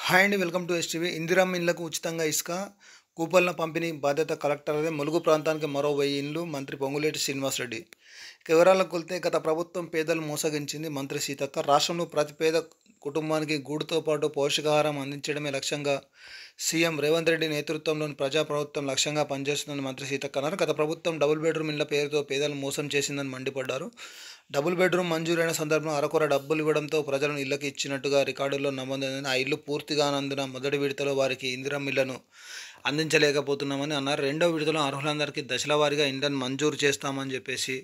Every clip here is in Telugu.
హాయ్ అండి, వెల్కమ్ టు ఎస్టీవీ. ఇందిరమ్మ ఇళ్లకు ఉచితంగా ఇసుక కూపన్ల పంపిణీ బాధ్యత కలెక్టర్. ములుగు ప్రాంతానికి మరో 1000 ఇండ్లు మంత్రి పొంగులేటి శ్రీనివాసరెడ్డి. వివరాలకు వెళ్తే గత ప్రభుత్వం పేదలు మోసగించింది మంత్రి సీతక్క. రాష్ట్రంలో ప్రతి పేద కుటుంబానికి గూడుతో పాటు పోషకాహారం అందించడమే లక్ష్యంగా సీఎం రేవంత్ రెడ్డి నేతృత్వంలోని ప్రజాప్రభుత్వం లక్ష్యంగా పనిచేస్తుందని మంత్రి సీతక్క అన్నారు. గత ప్రభుత్వం డబుల్ బెడ్రూమ్ ఇళ్ల పేరుతో పేదలను మోసం చేసిందని మండిపడ్డారు. డబుల్ బెడ్రూమ్ మంజూరైన సందర్భంలో అరకొర డబ్బులు ఇవ్వడంతో ప్రజలను ఇళ్లకు ఇచ్చినట్టుగా రికార్డుల్లో నమోదైందని, ఆ ఇల్లు పూర్తిగానందున మొదటి విడతలో వారికి ఇందిరమ్మ ఇళ్లను అందించలేకపోతున్నామని అన్నారు. రెండో విడతలో అర్హులందరికీ దశల వారీగా ఇండ్లను మంజూరు చేస్తామని చెప్పేసి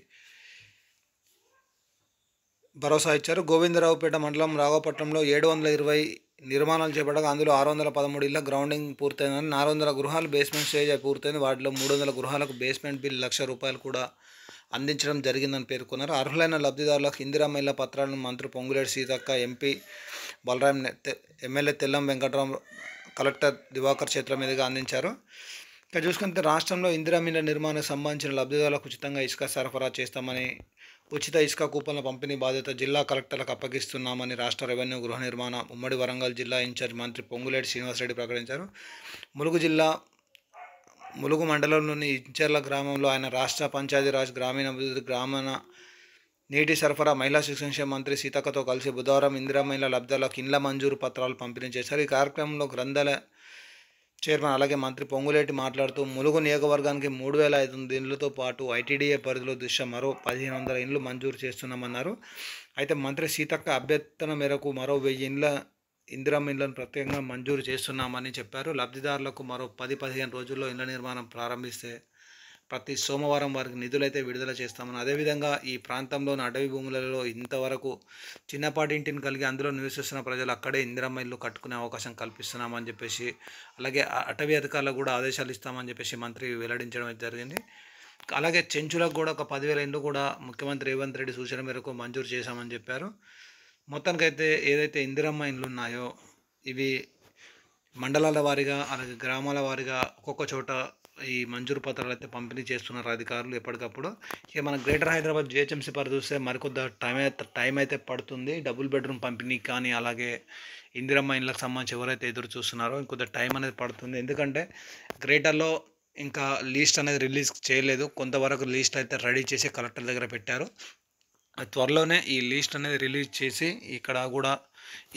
భరోసా ఇచ్చారు. గోవిందరావుపేట మండలం రాఘవపట్నంలో 720 నిర్మాణాలు చేపట్టగా అందులో 613 ఇళ్ల గ్రౌండింగ్ పూర్తయిందని, 400 గృహాలు బేస్మెంట్ స్టేజ్ పూర్తయింది. వాటిలో 300 గృహాలకు బేస్మెంట్ బిల్ ₹1,00,000 కూడా అందించడం జరిగిందని పేర్కొన్నారు. అర్హులైన లబ్ధిదారులకు ఇందిరమ్మ ఇళ్ల పత్రాలను మంత్రి Ponguleti Seethakka, MP Balaram, MLA Tellam Venkatrao, collector Diwakar చేతుల మీదుగా అందించారు. ఇక చూసుకుంటే రాష్ట్రంలో ఇందిరమ్మ ఇళ్ల నిర్మాణానికి సంబంధించిన లబ్ధిదారులకు ఉచితంగా ఇసుక సరఫరా చేస్తామని, ఉచిత ఇసుక కూపన్ల పంపిణీ బాధ్యత జిల్లా కలెక్టర్లకు అప్పగిస్తున్నామని రాష్ట్ర రెవెన్యూ, గృహ నిర్మాణ, ఉమ్మడి వరంగల్ జిల్లా ఇన్ఛార్జ్ మంత్రి పొంగులేటి శ్రీనివాసరెడ్డి ప్రకటించారు. ములుగు జిల్లా ములుగు మండలంలోని ఇంచెర్ల గ్రామంలో ఆయన రాష్ట్ర పంచాయతీరాజ్, గ్రామీణాభివృద్ధి, గ్రామీణ నీటి సరఫరా, మహిళా శిశు సంక్షేమ మంత్రి సీతక్కతో కలిసి బుధవారం ఇందిరమ్మ ఇళ్ల లబ్ధిదారులకు ఇండ్ల మంజూరు పత్రాలు పంపిణీ చేశారు. ఈ కార్యక్రమంలో గ్రంథాల చైర్మన్ అలాగే మంత్రి పొంగులేటి మాట్లాడుతూ, ములుగు నియోజకవర్గానికి 3500 ఇండ్లతో పాటు ఐటీడీఏ పరిధిలో దృష్ట్యా మరో 1500 ఇండ్లు మంజూరు చేస్తున్నామన్నారు. అయితే మంత్రి సీతక్క అభ్యర్థన మేరకు మరో 1000 ఇందిరమ్మ ఇళ్లను ప్రత్యేకంగా మంజూరు చేస్తున్నామని చెప్పారు. లబ్ధిదారులకు మరో 10-15 రోజుల్లో ఇళ్ల నిర్మాణం ప్రారంభిస్తే ప్రతి సోమవారం వారికి నిధులైతే విడుదల చేస్తామని, అదేవిధంగా ఈ ప్రాంతంలోని అటవీ భూములలో ఇంతవరకు చిన్నపాటి ఇంటిని కలిగి అందులో నివసిస్తున్న ప్రజలు అక్కడే ఇందిరమ్మ ఇల్లు కట్టుకునే అవకాశం కల్పిస్తున్నామని చెప్పేసి, అలాగే అటవీ అధికారులకు కూడా ఆదేశాలు ఇస్తామని చెప్పేసి మంత్రి వెల్లడించడం అయితే జరిగింది. అలాగే చెంచులకు కూడా ఒక 10,000 ఇండ్లు కూడా ముఖ్యమంత్రి రేవంత్ రెడ్డి సూచన మేరకు మంజూరు చేశామని చెప్పారు. మొత్తానికైతే ఏదైతే ఇందిరమ్మ ఇండ్లు ఉన్నాయో ఇవి మండలాల వారీగా అలాగే గ్రామాల వారీగా ఒక్కొక్క చోట ఈ మంజూరు పత్రాలు అయితే పంపిణీ చేస్తున్నారు అధికారులు ఎప్పటికప్పుడు. ఇక మన గ్రేటర్ హైదరాబాద్ జిహెచ్ఎంసీ పరిధి చూస్తే మరికొద్ది టైం అయితే పడుతుంది డబుల్ బెడ్రూమ్ పంపిణీ కానీ, అలాగే ఇందిరమ్మ ఇండ్లకు సంబంధించి ఎవరైతే ఎదురు చూస్తున్నారో ఇంకొద్ది టైం అనేది పడుతుంది. ఎందుకంటే గ్రేటర్లో ఇంకా లిస్ట్ అనేది రిలీజ్ చేయలేదు. కొంతవరకు లిస్ట్ అయితే రెడీ చేసి కలెక్టర్ దగ్గర పెట్టారు. త్వరలోనే ఈ లిస్ట్ అనేది రిలీజ్ చేసి ఇక్కడ కూడా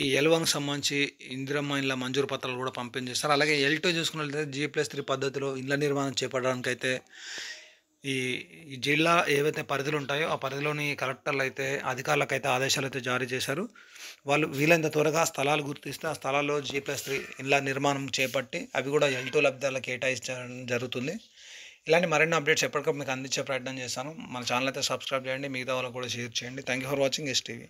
ఈ L1కి సంబంధించి ఇందిరమ్మ ఇళ్ళ మంజూరు పత్రాలు కూడా పంపిణీ చేస్తారు. అలాగే L2 చూసుకున్నట్లయితే G+3 పద్ధతిలో ఇళ్ల నిర్మాణం చేపట్టడానికైతే ఈ జిల్లా ఏవైతే పరిధులు ఉంటాయో ఆ పరిధిలోని కలెక్టర్లు అయితే అధికారులకు అయితే ఆదేశాలు అయితే జారీ చేశారు. వాళ్ళు వీలైనంత త్వరగా స్థలాలు గుర్తిస్తే ఆ స్థలాల్లో G+3 ఇళ్ల నిర్మాణం చేపట్టి అవి కూడా L2 లబ్ధిదారులకు కేటాయించడం జరుగుతుంది. ఇలాంటి మరిన్ని అప్డేట్స్ ఎప్పటికప్పుడు మీకు అందించే ప్రయత్నం చేస్తాను. మన ఛానల్ అయితే సబ్స్క్రైబ్ చేయండి, మిగతా వాళ్ళకు కూడా షేర్ చేయండి. Thank you for watching STV.